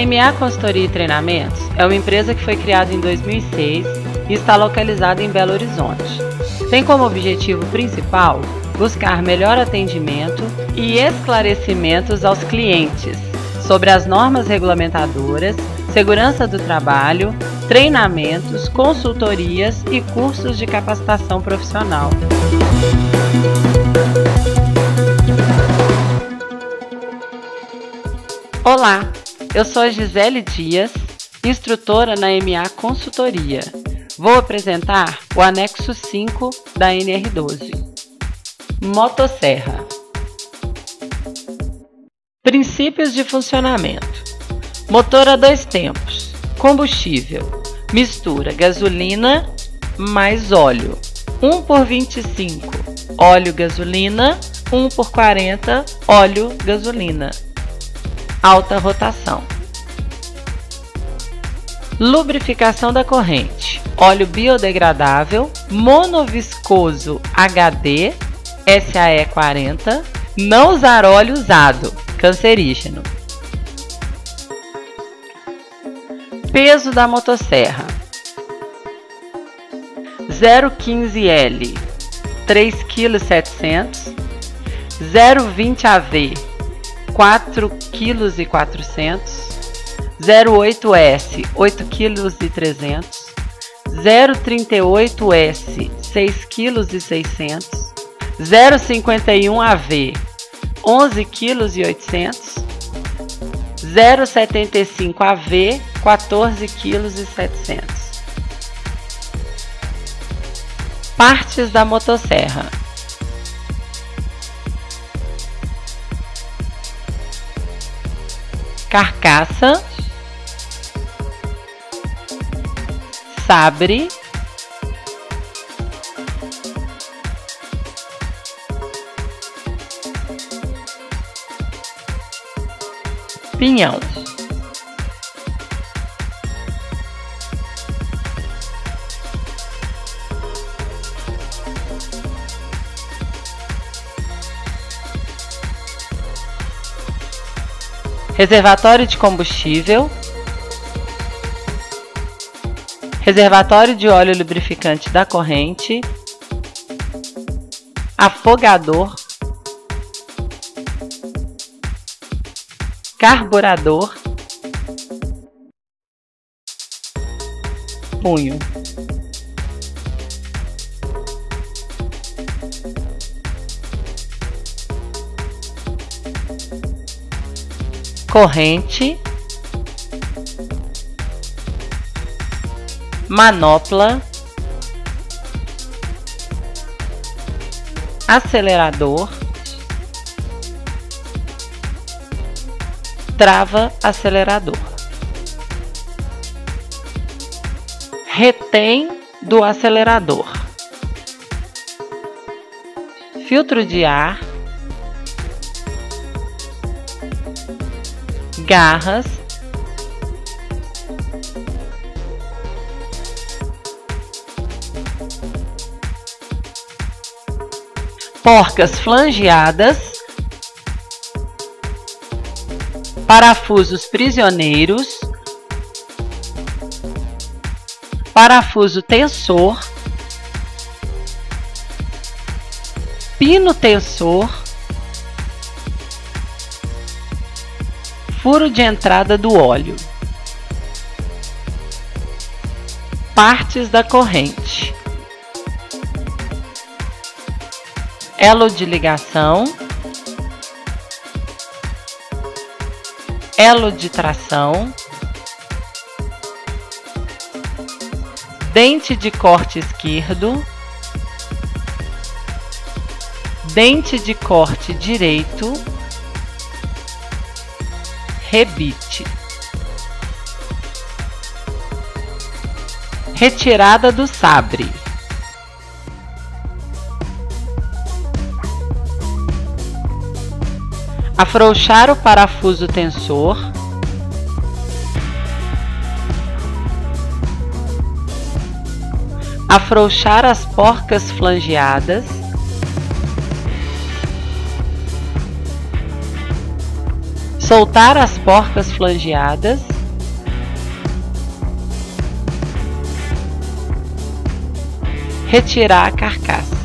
A MA Consultoria e Treinamentos é uma empresa que foi criada em 2006 e está localizada em Belo Horizonte. Tem como objetivo principal buscar melhor atendimento e esclarecimentos aos clientes sobre as normas regulamentadoras, segurança do trabalho, treinamentos, consultorias e cursos de capacitação profissional. Olá, eu sou a Gisele Dias, instrutora na MA Consultoria. Vou apresentar o anexo 5 da NR12. Motosserra. Princípios de funcionamento. Motor a 2 tempos. Combustível. Mistura gasolina mais óleo. 1 por 25. Óleo gasolina. 1 por 40. Óleo gasolina. Alta rotação. Lubrificação da corrente. Óleo biodegradável, monoviscoso HD, SAE 40. Não usar óleo usado, cancerígeno. Peso da motosserra. 0,15L, 3,7 kg. 0,20 AV, 4,4 kg. 0,8S, 8,3 kg. 0,38S, 6,6 kg. 0,51 AV, 11,8 kg. 0,75 AV, 14,7 kg. Partes da motosserra. Carcaça, sabre, pinhão. Reservatório de combustível. Reservatório de óleo lubrificante da corrente. Afogador. Carburador. Punho. Corrente. Manopla. Acelerador. Trava acelerador. Retém do acelerador. Filtro de ar. Garras. Porcas flangeadas. Parafusos prisioneiros. Parafuso tensor. Pino tensor. Furo de entrada do óleo. Partes da corrente. Elo de ligação. Elo de tração. Dente de corte esquerdo. Dente de corte direito. Rebite. Retirada do sabre. Afrouxar o parafuso tensor. Afrouxar as porcas flangeadas. Soltar as porcas flangeadas. retirar a carcaça.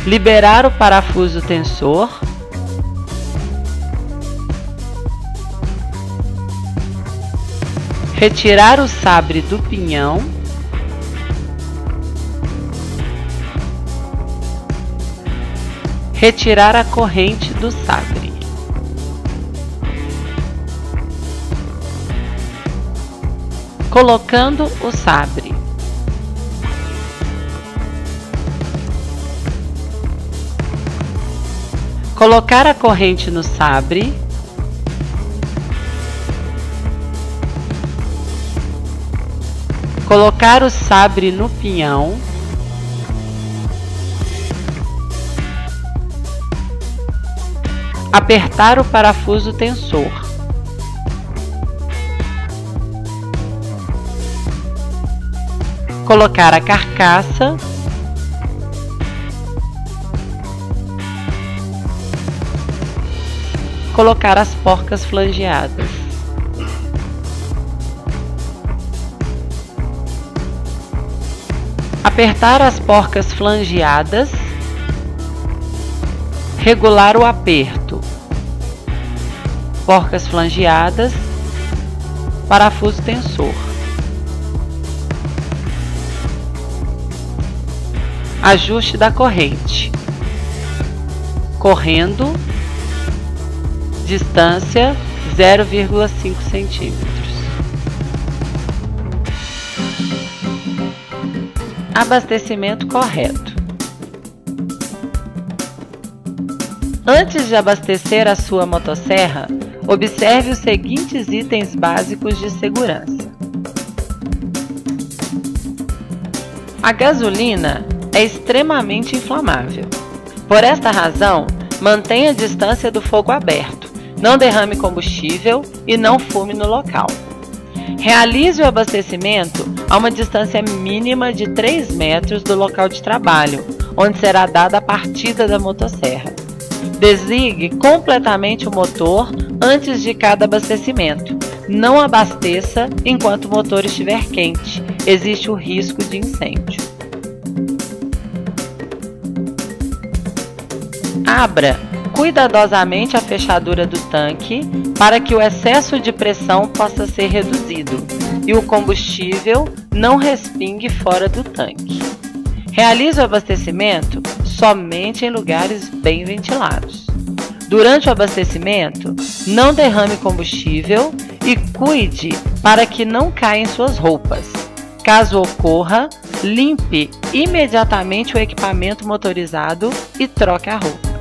Liberar o parafuso tensor. Retirar o sabre do pinhão. Retirar a corrente do sabre. Colocando o sabre. Colocar a corrente no sabre. Colocar o sabre no pinhão. Apertar o parafuso tensor. Colocar a carcaça. Colocar as porcas flangeadas. Apertar as porcas flangeadas. Regular o aperto. Porcas flangeadas. Parafuso tensor. Ajuste da corrente. Correndo. Distância 0,5 centímetros. Abastecimento correto. Antes de abastecer a sua motosserra, observe os seguintes itens básicos de segurança. A gasolina é extremamente inflamável. Por esta razão, mantenha a distância do fogo aberto. Não derrame combustível e não fume no local. Realize o abastecimento a uma distância mínima de 3 metros do local de trabalho, onde será dada a partida da motosserra. Desligue completamente o motor antes de cada abastecimento. Não abasteça enquanto o motor estiver quente. Existe o risco de incêndio. Abra cuidadosamente a fechadura do tanque para que o excesso de pressão possa ser reduzido e o combustível não respingue fora do tanque. Realize o abastecimento somente em lugares bem ventilados. Durante o abastecimento, não derrame combustível e cuide para que não caia em suas roupas. Caso ocorra, limpe imediatamente o equipamento motorizado e troque a roupa.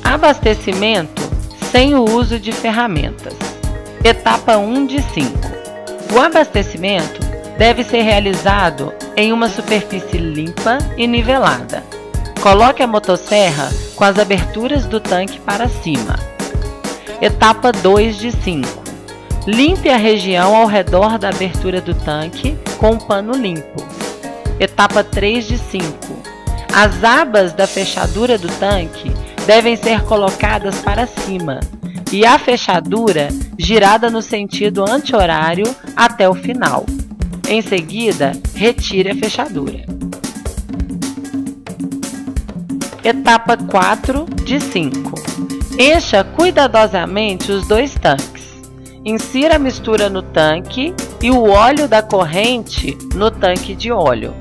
Abastecimento sem o uso de ferramentas. Etapa 1 de 5. O abastecimento deve ser realizado em uma superfície limpa e nivelada. Coloque a motosserra com as aberturas do tanque para cima. Etapa 2 de 5. Limpe a região ao redor da abertura do tanque com um pano limpo. Etapa 3 de 5. As abas da fechadura do tanque devem ser colocadas para cima e a fechadura girada no sentido anti-horário até o final. Em seguida, retire a fechadura. Etapa 4 de 5. Encha cuidadosamente os 2 tanques. Insira a mistura no tanque e o óleo da corrente no tanque de óleo.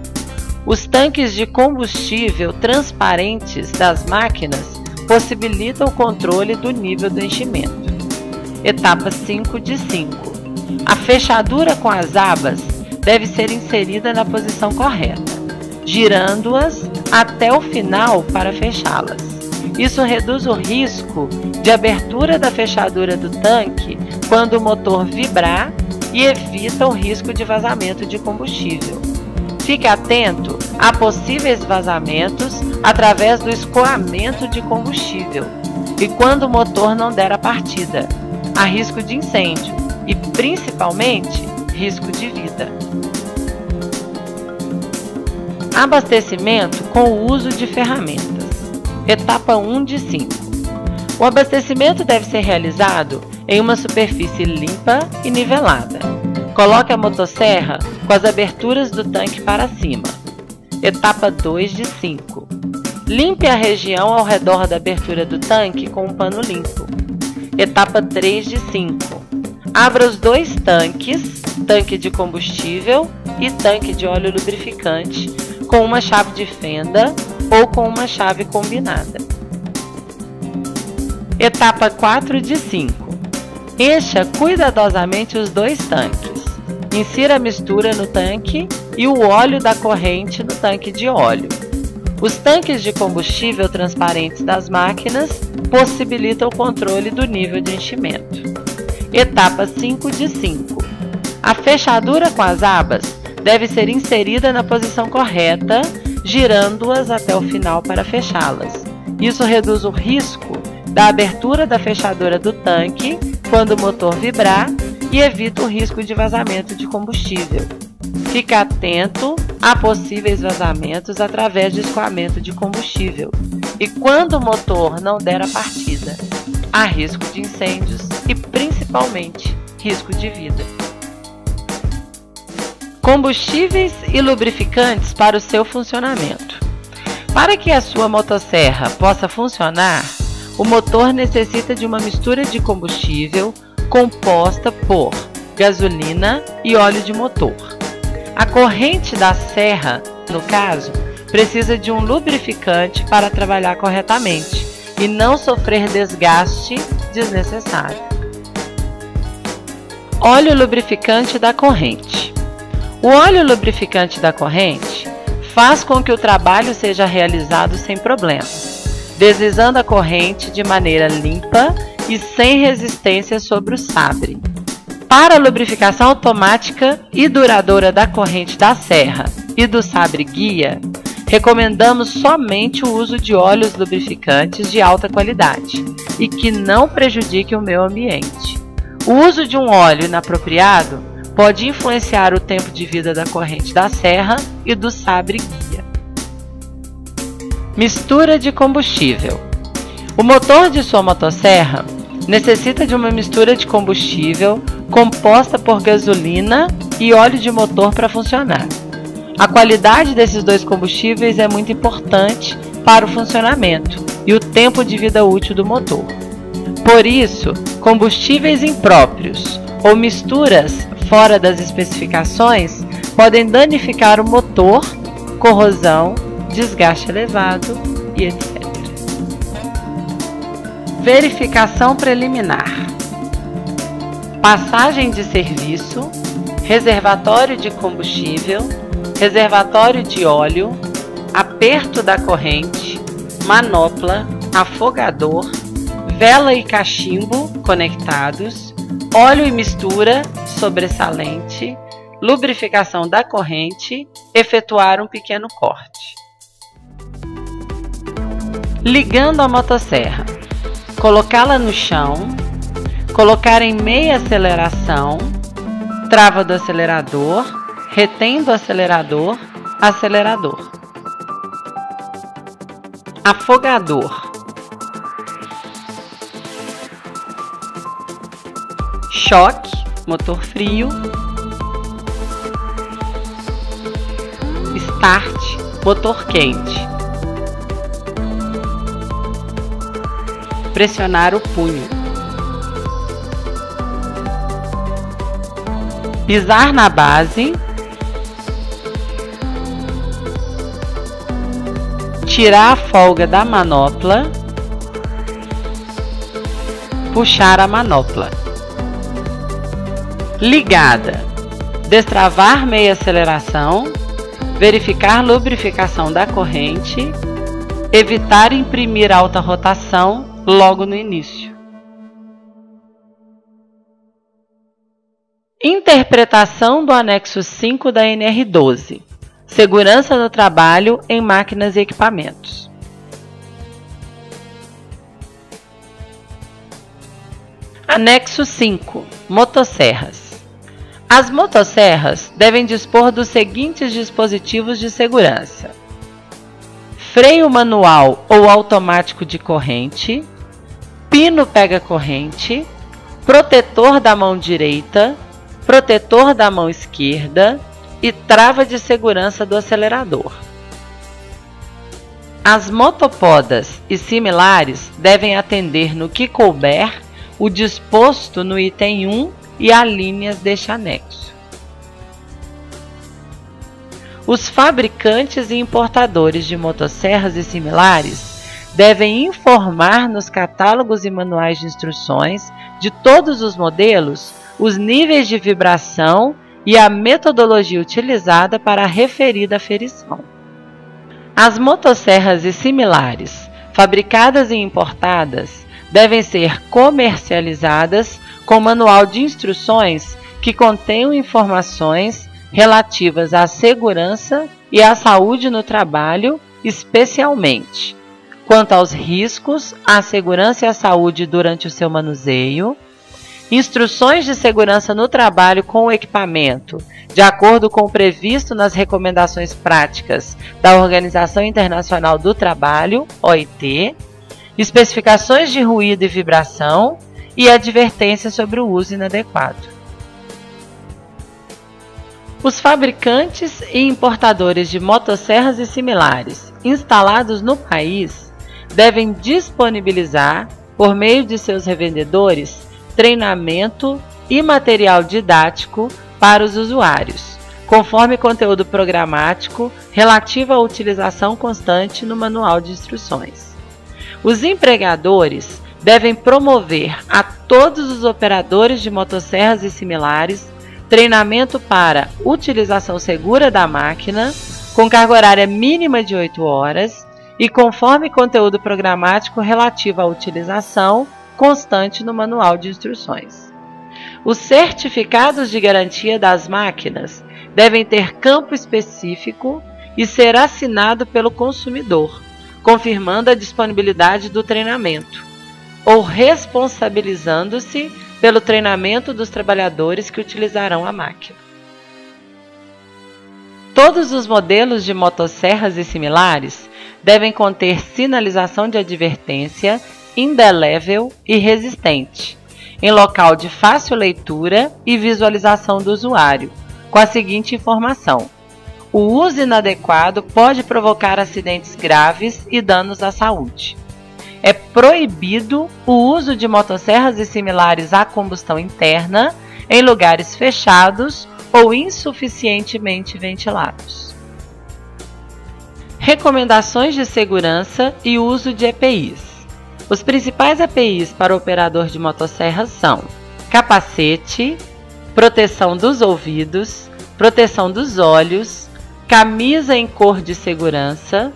Os tanques de combustível transparentes das máquinas possibilitam o controle do nível do enchimento. Etapa 5 de 5. A fechadura com as abas deve ser inserida na posição correta, girando-as até o final para fechá-las. Isso reduz o risco de abertura da fechadura do tanque quando o motor vibrar e evita o risco de vazamento de combustível. Fique atento a possíveis vazamentos através do escoamento de combustível e quando o motor não der a partida. Há risco de incêndio e, principalmente, risco de vida. Abastecimento com o uso de ferramentas. Etapa 1 de 5. O abastecimento deve ser realizado em uma superfície limpa e nivelada. Coloque a motosserra com as aberturas do tanque para cima. Etapa 2 de 5. Limpe a região ao redor da abertura do tanque com um pano limpo. Etapa 3 de 5. Abra os dois tanques, tanque de combustível e tanque de óleo lubrificante, com uma chave de fenda ou com uma chave combinada. Etapa 4 de 5. Encha cuidadosamente os dois tanques. Insira a mistura no tanque e o óleo da corrente no tanque de óleo. Os tanques de combustível transparentes das máquinas possibilitam o controle do nível de enchimento. Etapa 5 de 5. A fechadura com as abas deve ser inserida na posição correta, girando-as até o final para fechá-las. Isso reduz o risco da abertura da fechadura do tanque quando o motor vibrar e evita o risco de vazamento de combustível. Fique atento a possíveis vazamentos através de escoamento de combustível. E quando o motor não der a partida, há risco de incêndios e principalmente risco de vida. Combustíveis e lubrificantes para o seu funcionamento. Para que a sua motosserra possa funcionar, o motor necessita de uma mistura de combustível composta por gasolina e óleo de motor. A corrente da serra, no caso, precisa de um lubrificante para trabalhar corretamente e não sofrer desgaste desnecessário. Óleo lubrificante da corrente. O óleo lubrificante da corrente faz com que o trabalho seja realizado sem problemas, deslizando a corrente de maneira limpa e sem resistência sobre o sabre. Para a lubrificação automática e duradoura da corrente da serra e do sabre guia, recomendamos somente o uso de óleos lubrificantes de alta qualidade e que não prejudiquem o meio ambiente. O uso de um óleo inapropriado pode influenciar o tempo de vida da corrente da serra e do sabre guia. Mistura de combustível. O motor de sua motosserra necessita de uma mistura de combustível composta por gasolina e óleo de motor para funcionar. A qualidade desses dois combustíveis é muito importante para o funcionamento e o tempo de vida útil do motor. Por isso, combustíveis impróprios ou misturas fora das especificações podem danificar o motor, corrosão, desgaste elevado e etc. Verificação preliminar. Passagem de serviço, reservatório de combustível, reservatório de óleo, aperto da corrente, manopla, afogador, vela e cachimbo conectados, óleo e mistura sobressalente, lubrificação da corrente, efetuar um pequeno corte. Ligando a motosserra. Colocá-la no chão, colocar em meia aceleração, trava do acelerador, retém do acelerador, acelerador. Afogador. Choque, motor frio. Start, motor quente. Pressionar o punho. Pisar na base. Tirar a folga da manopla. Puxar a manopla. Ligada. Destravar meia aceleração. Verificar lubrificação da corrente. Evitar imprimir alta rotação logo no início. Interpretação do anexo 5 da NR12. Segurança no trabalho em máquinas e equipamentos. Anexo 5. Motosserras. As motosserras devem dispor dos seguintes dispositivos de segurança: freio manual ou automático de corrente, pino pega-corrente, protetor da mão direita, protetor da mão esquerda e trava de segurança do acelerador. As motopodas e similares devem atender no que couber o disposto no item 1 e alíneas deste anexo. Os fabricantes e importadores de motosserras e similares devem informar nos catálogos e manuais de instruções de todos os modelos os níveis de vibração e a metodologia utilizada para a referida aferição. As motosserras e similares, fabricadas e importadas, devem ser comercializadas com manual de instruções que contenham informações relativas à segurança e à saúde no trabalho, especialmente quanto aos riscos, à segurança e à saúde durante o seu manuseio, instruções de segurança no trabalho com o equipamento, de acordo com o previsto nas recomendações práticas da Organização Internacional do Trabalho, OIT, especificações de ruído e vibração e advertências sobre o uso inadequado. Os fabricantes e importadores de motosserras e similares instalados no país devem disponibilizar, por meio de seus revendedores, treinamento e material didático para os usuários, conforme conteúdo programático relativo à utilização constante no manual de instruções. Os empregadores devem promover a todos os operadores de motosserras e similares treinamento para utilização segura da máquina, com carga horária mínima de 8 horas e conforme conteúdo programático relativo à utilização constante no manual de instruções. Os certificados de garantia das máquinas devem ter campo específico e ser assinado pelo consumidor, confirmando a disponibilidade do treinamento, ou responsabilizando-se pelo treinamento dos trabalhadores que utilizarão a máquina. Todos os modelos de motosserras e similares devem conter sinalização de advertência indelével e resistente, em local de fácil leitura e visualização do usuário, com a seguinte informação: o uso inadequado pode provocar acidentes graves e danos à saúde. É proibido o uso de motosserras e similares a combustão interna em lugares fechados ou insuficientemente ventilados. Recomendações de segurança e uso de EPIs. Os principais EPIs para o operador de motosserras são capacete, proteção dos ouvidos, proteção dos olhos, camisa em cor de segurança,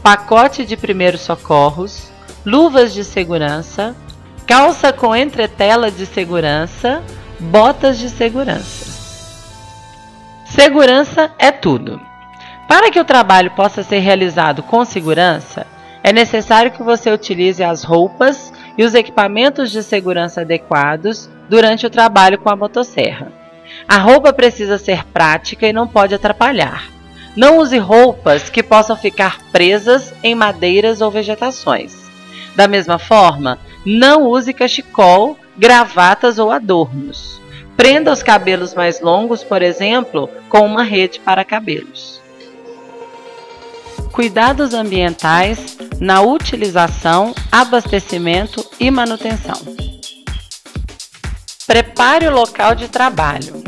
pacote de primeiros socorros, luvas de segurança, calça com entretela de segurança, botas de segurança. Segurança é tudo. Para que o trabalho possa ser realizado com segurança, é necessário que você utilize as roupas e os equipamentos de segurança adequados durante o trabalho com a motosserra. A roupa precisa ser prática e não pode atrapalhar. Não use roupas que possam ficar presas em madeiras ou vegetações. Da mesma forma, não use cachecol, gravatas ou adornos. Prenda os cabelos mais longos, por exemplo, com uma rede para cabelos. Cuidados ambientais na utilização, abastecimento e manutenção. Prepare o local de trabalho.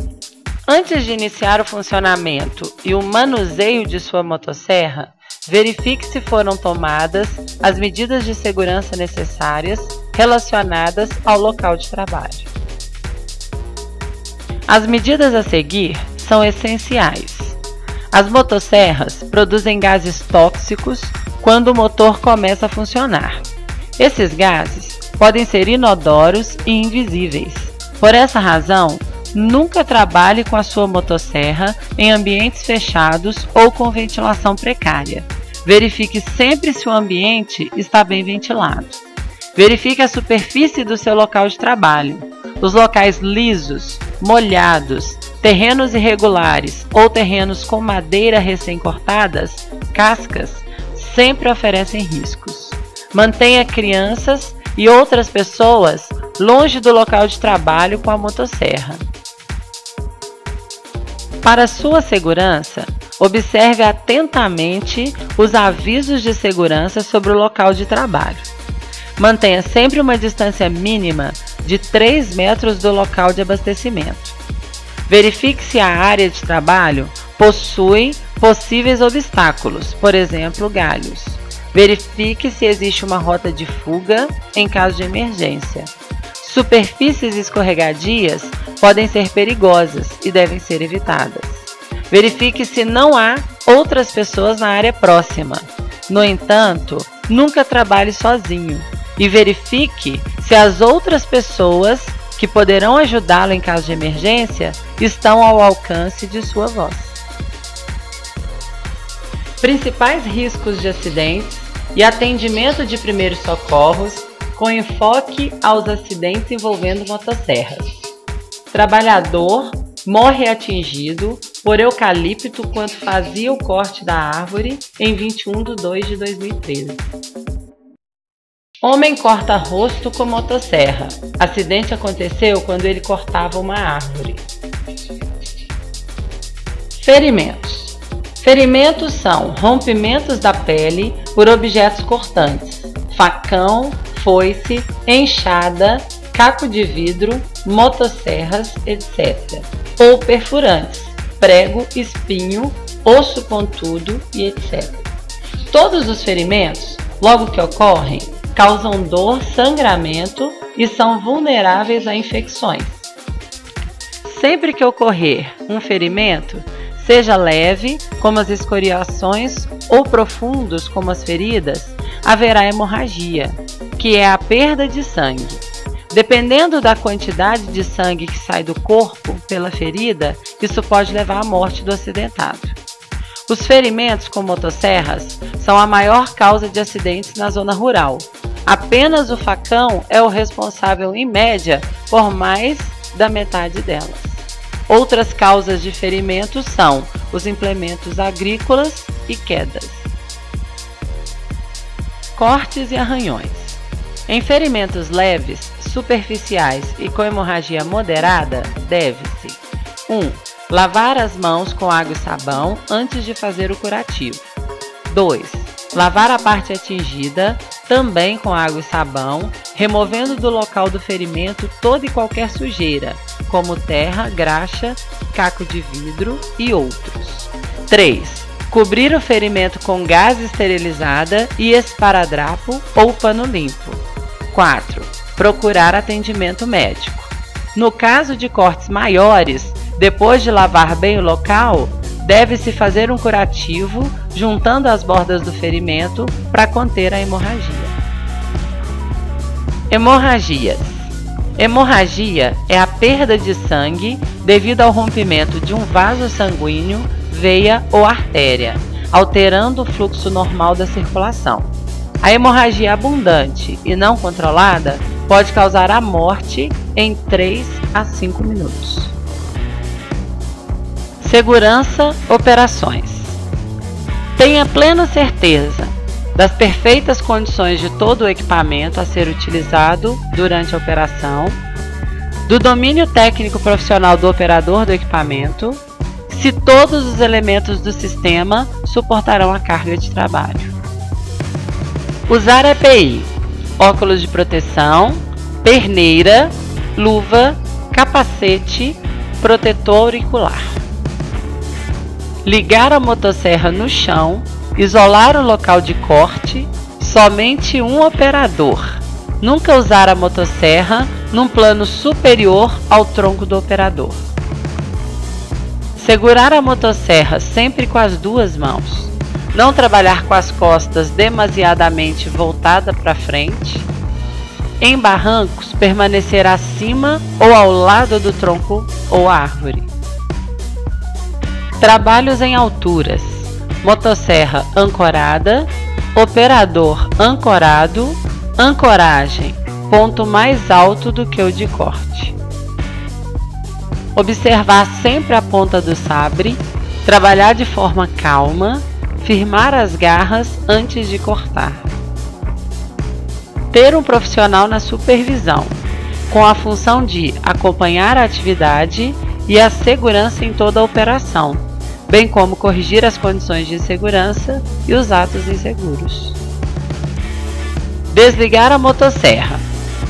Antes de iniciar o funcionamento e o manuseio de sua motosserra, verifique se foram tomadas as medidas de segurança necessárias relacionadas ao local de trabalho. As medidas a seguir são essenciais. As motosserras produzem gases tóxicos quando o motor começa a funcionar. Esses gases podem ser inodoros e invisíveis. Por essa razão, nunca trabalhe com a sua motosserra em ambientes fechados ou com ventilação precária. Verifique sempre se o ambiente está bem ventilado. Verifique a superfície do seu local de trabalho. Os locais lisos, molhados, terrenos irregulares ou terrenos com madeira recém-cortadas, cascas, sempre oferecem riscos. Mantenha crianças e outras pessoas longe do local de trabalho com a motosserra. Para sua segurança, observe atentamente os avisos de segurança sobre o local de trabalho. Mantenha sempre uma distância mínima de 3 metros do local de abastecimento. Verifique se a área de trabalho possui possíveis obstáculos, por exemplo, galhos. Verifique se existe uma rota de fuga em caso de emergência. Superfícies escorregadias podem ser perigosas e devem ser evitadas. Verifique se não há outras pessoas na área próxima. No entanto, nunca trabalhe sozinho e verifique se as outras pessoas que poderão ajudá-lo em caso de emergência estão ao alcance de sua voz. Principais riscos de acidentes e atendimento de primeiros socorros com enfoque aos acidentes envolvendo motosserras. Trabalhador morre atingido por eucalipto quando fazia o corte da árvore em 21/2/2013. Homem corta rosto com motosserra. Acidente aconteceu quando ele cortava uma árvore. Ferimentos. Ferimentos são rompimentos da pele por objetos cortantes, facão, foice, enxada, caco de vidro, motosserras, etc. Ou perfurantes, prego, espinho, osso pontudo e etc. Todos os ferimentos, logo que ocorrem, causam dor, sangramento e são vulneráveis a infecções. Sempre que ocorrer um ferimento, seja leve, como as escoriações, ou profundos, como as feridas, haverá hemorragia, que é a perda de sangue. Dependendo da quantidade de sangue que sai do corpo pela ferida, isso pode levar à morte do acidentado. Os ferimentos com motosserras são a maior causa de acidentes na zona rural. Apenas o facão é o responsável, em média, por mais da metade delas. Outras causas de ferimentos são os implementos agrícolas e quedas. Cortes e arranhões. Em ferimentos leves, superficiais e com hemorragia moderada, deve-se 1. Lavar as mãos com água e sabão antes de fazer o curativo. 2. Lavar a parte atingida, também com água e sabão, removendo do local do ferimento toda e qualquer sujeira, como terra, graxa, caco de vidro e outros. 3. Cobrir o ferimento com gás esterilizada e esparadrapo ou pano limpo. 4. Procurar atendimento médico. No caso de cortes maiores, depois de lavar bem o local, deve-se fazer um curativo juntando as bordas do ferimento para conter a hemorragia. Hemorragias. Hemorragia é a perda de sangue devido ao rompimento de um vaso sanguíneo, veia ou artéria, alterando o fluxo normal da circulação. A hemorragia abundante e não controlada pode causar a morte em 3 a 5 minutos. Segurança, operações. Tenha plena certeza das perfeitas condições de todo o equipamento a ser utilizado durante a operação, do domínio técnico profissional do operador do equipamento, se todos os elementos do sistema suportarão a carga de trabalho. Usar EPI, óculos de proteção, perneira, luva, capacete, protetor auricular. Ligar a motosserra no chão, isolar o local de corte, somente um operador. Nunca usar a motosserra num plano superior ao tronco do operador. Segurar a motosserra sempre com as duas mãos. Não trabalhar com as costas demasiadamente voltada para frente. Em barrancos, permanecer acima ou ao lado do tronco ou árvore. Trabalhos em alturas. Motosserra ancorada, operador ancorado, ancoragem, ponto mais alto do que o de corte. observar sempre a ponta do sabre, trabalhar de forma calma, firmar as garras antes de cortar. Ter um profissional na supervisão, com a função de acompanhar a atividade e a segurança em toda a operação, bem como corrigir as condições de segurança e os atos inseguros. Desligar a motosserra.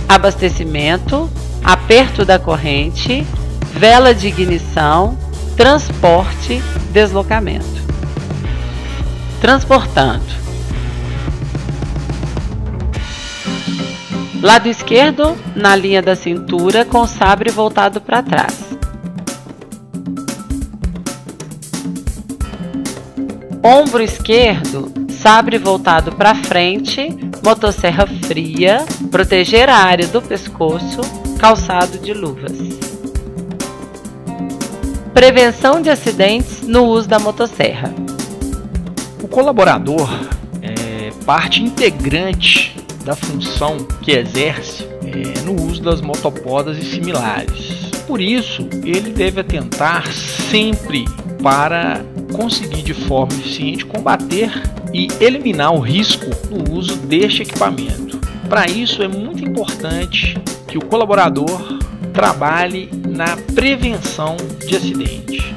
Abastecimento, aperto da corrente, vela de ignição, transporte, deslocamento. Transportando. Lado esquerdo, na linha da cintura, com o sabre voltado para trás. Ombro esquerdo, sabre voltado para frente, motosserra fria, proteger a área do pescoço, calçado de luvas. Prevenção de acidentes no uso da motosserra. O colaborador é parte integrante da função que exerce no uso das motopodas e similares. Por isso, ele deve atentar sempre para conseguir de forma eficiente combater e eliminar o risco no uso deste equipamento. Para isso, é muito importante que o colaborador trabalhe na prevenção de acidente.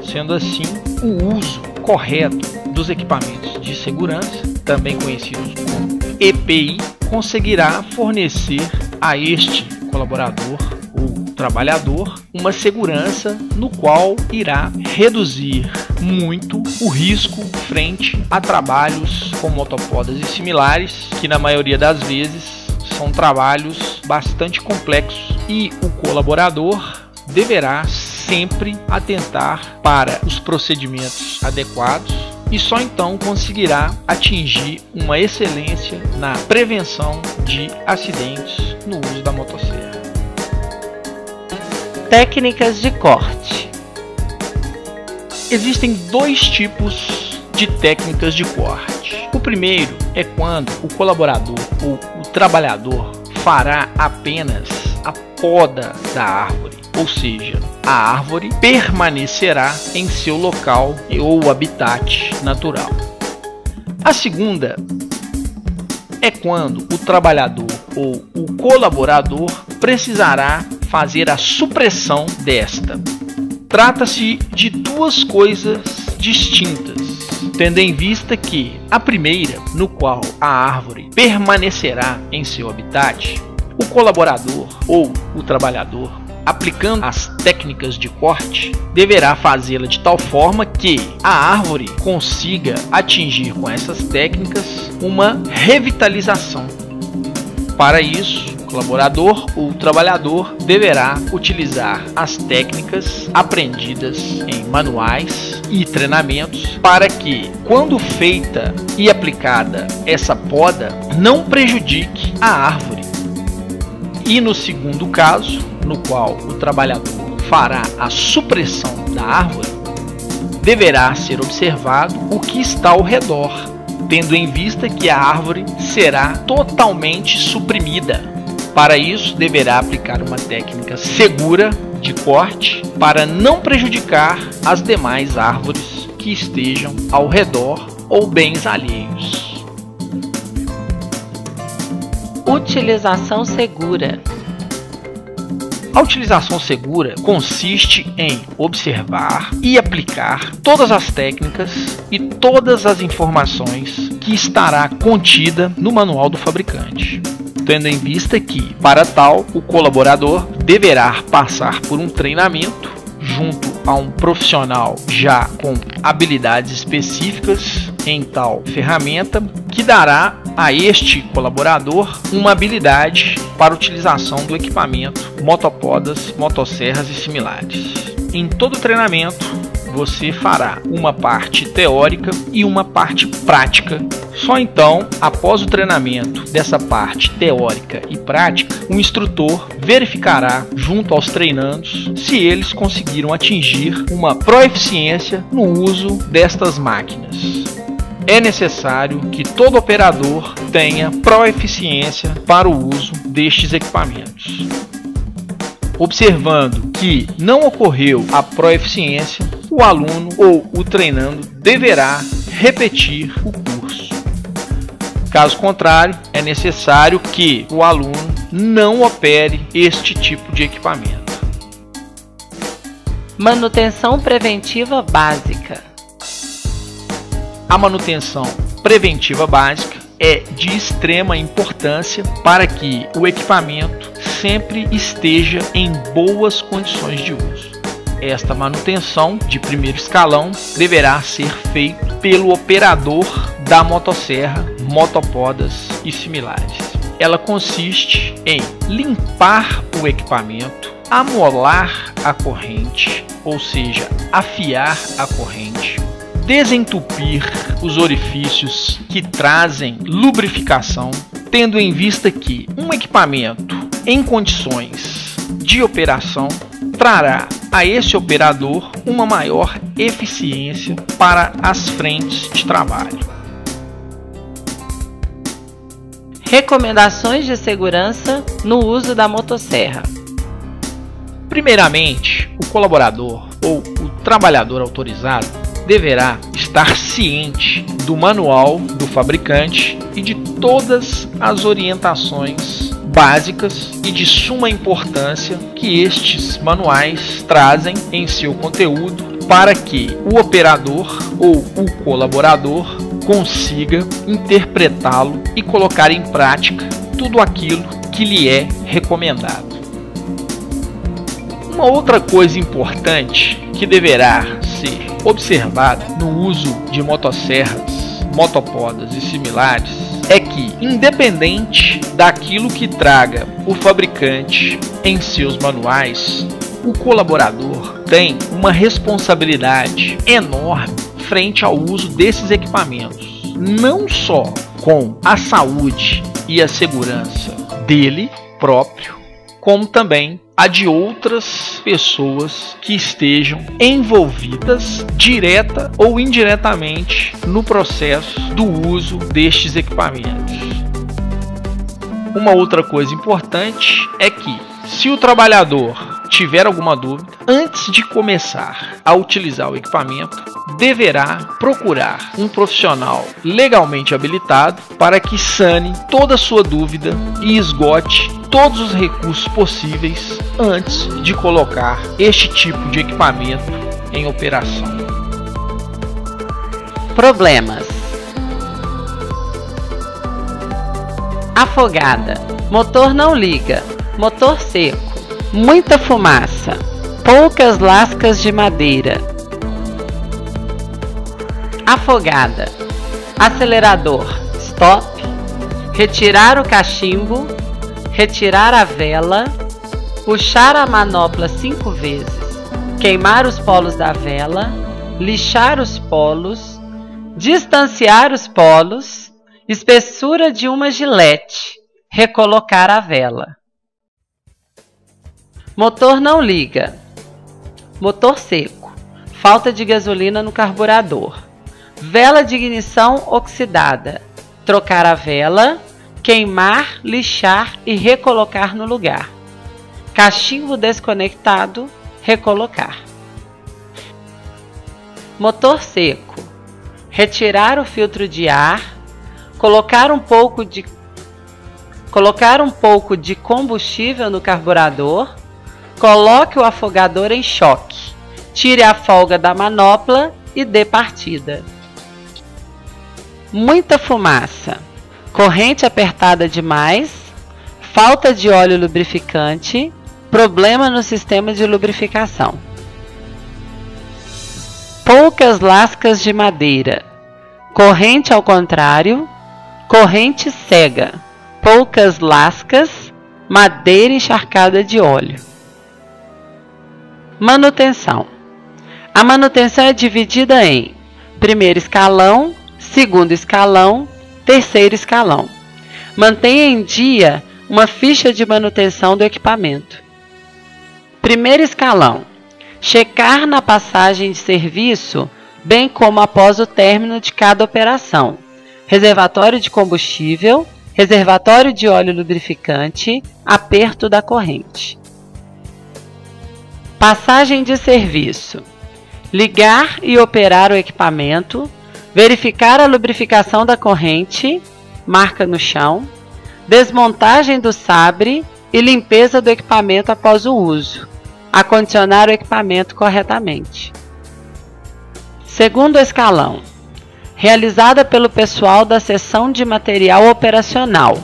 Sendo assim, o uso correto dos equipamentos de segurança, também conhecidos como EPI, conseguirá fornecer a este colaborador ou trabalhador uma segurança no qual irá reduzir muito o risco frente a trabalhos com motopodas e similares, que na maioria das vezes são trabalhos bastante complexos, e o colaborador deverá sempre atentar para os procedimentos adequados e só então conseguirá atingir uma excelência na prevenção de acidentes no uso da motosserra. Técnicas de corte. Existem dois tipos de técnicas de corte. O primeiro é quando o colaborador ou o trabalhador fará apenas a poda da árvore, ou seja, a árvore permanecerá em seu local ou habitat natural. A segunda é quando o trabalhador ou o colaborador precisará fazer a supressão desta. Trata-se de duas coisas distintas, tendo em vista que a primeira, no qual a árvore permanecerá em seu habitat, o colaborador ou o trabalhador, aplicando as técnicas de corte, deverá fazê-la de tal forma que a árvore consiga atingir com essas técnicas uma revitalização. Para isso, o colaborador ou o trabalhador deverá utilizar as técnicas aprendidas em manuais e treinamentos para que, quando feita e aplicada essa poda, não prejudique a árvore. E no segundo caso, no qual o trabalhador fará a supressão da árvore, deverá ser observado o que está ao redor, tendo em vista que a árvore será totalmente suprimida. Para isso, deverá aplicar uma técnica segura de corte para não prejudicar as demais árvores que estejam ao redor ou bens alheios. Utilização segura. A utilização segura consiste em observar e aplicar todas as técnicas e todas as informações que estará contida no manual do fabricante, tendo em vista que, para tal, o colaborador deverá passar por um treinamento junto a um profissional já com habilidades específicas em tal ferramenta, que dará a este colaborador uma habilidade para a utilização do equipamento, motopodas, motosserras e similares. Em todo treinamento, você fará uma parte teórica e uma parte prática. Só então, após o treinamento dessa parte teórica e prática, o instrutor verificará junto aos treinandos se eles conseguiram atingir uma proeficiência no uso destas máquinas. É necessário que todo operador tenha proeficiência para o uso destes equipamentos. Observando que não ocorreu a proeficiência, o aluno ou o treinando deverá repetir o curso. Caso contrário, é necessário que o aluno não opere este tipo de equipamento. Manutenção preventiva básica. A manutenção preventiva básica é de extrema importância para que o equipamento sempre esteja em boas condições de uso. Esta manutenção de primeiro escalão deverá ser feita pelo operador da motosserra, motopodas e similares. Ela consiste em limpar o equipamento, amolar a corrente, ou seja, afiar a corrente, desentupir os orifícios que trazem lubrificação, tendo em vista que um equipamento em condições de operação trará a esse operador uma maior eficiência para as frentes de trabalho. Recomendações de segurança no uso da motosserra. Primeiramente, o colaborador ou o trabalhador autorizado deverá estar ciente do manual do fabricante e de todas as orientações básicas e de suma importância que estes manuais trazem em seu conteúdo para que o operador ou o colaborador consiga interpretá-lo e colocar em prática tudo aquilo que lhe é recomendado. Uma outra coisa importante que deverá ser observada no uso de motosserras, motopodas e similares é que, independente daquilo que traga o fabricante em seus manuais, o colaborador tem uma responsabilidade enorme frente ao uso desses equipamentos, não só com a saúde e a segurança dele próprio, como também a de outras pessoas que estejam envolvidas direta ou indiretamente no processo do uso destes equipamentos. Uma outra coisa importante é que, se o trabalhador tiver alguma dúvida, antes de começar a utilizar o equipamento, deverá procurar um profissional legalmente habilitado para que sane toda a sua dúvida e esgote todos os recursos possíveis antes de colocar este tipo de equipamento em operação. Problemas. Afogada. Motor não liga. Motor seco. Muita fumaça. Poucas lascas de madeira. Afogada. Acelerador. Stop. Retirar o cachimbo. Retirar a vela. Puxar a manopla 5 vezes. Queimar os polos da vela. Lixar os polos. Distanciar os polos. Espessura de uma gilete. Recolocar a vela. Motor não liga. Motor seco. Falta de gasolina no carburador. Vela de ignição oxidada. Trocar a vela. Queimar, lixar e recolocar no lugar. Cachimbo desconectado. Recolocar. Motor seco. Retirar o filtro de ar. Colocar um pouco de combustível no carburador. Coloque o afogador em choque. Tire a folga da manopla e dê partida. Muita fumaça. Corrente apertada demais. Falta de óleo lubrificante. Problema no sistema de lubrificação. Poucas lascas de madeira. Corrente ao contrário. Corrente cega. Poucas lascas. Madeira encharcada de óleo. Manutenção. A manutenção é dividida em primeiro escalão, segundo escalão, terceiro escalão. Mantenha em dia uma ficha de manutenção do equipamento. Primeiro escalão. Checar na passagem de serviço, bem como após o término de cada operação. Reservatório de combustível, reservatório de óleo lubrificante, aperto da corrente. Passagem de serviço: ligar e operar o equipamento, verificar a lubrificação da corrente, marca no chão, desmontagem do sabre e limpeza do equipamento após o uso, acondicionar o equipamento corretamente. Segundo escalão: realizada pelo pessoal da seção de material operacional.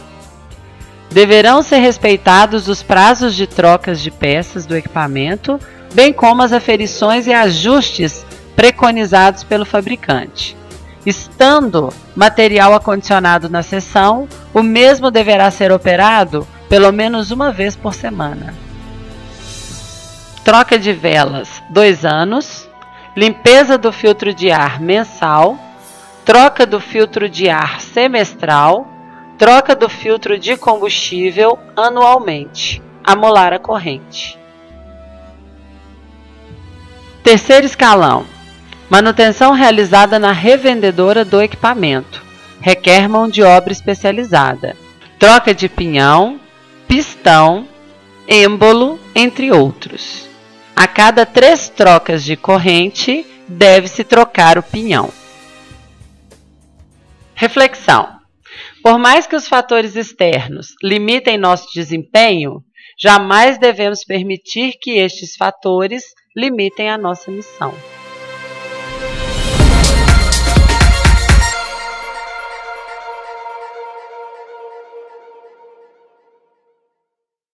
Deverão ser respeitados os prazos de trocas de peças do equipamento, bem como as aferições e ajustes preconizados pelo fabricante. Estando material acondicionado na seção, o mesmo deverá ser operado pelo menos uma vez por semana. Troca de velas, 2 anos. Limpeza do filtro de ar mensal. Troca do filtro de ar semestral. Troca do filtro de combustível anualmente. Amolar a corrente. Terceiro escalão: manutenção realizada na revendedora do equipamento. Requer mão de obra especializada. Troca de pinhão, pistão, êmbolo, entre outros. A cada 3 trocas de corrente, deve-se trocar o pinhão. Reflexão: por mais que os fatores externos limitem nosso desempenho, jamais devemos permitir que estes fatores limitem a nossa missão.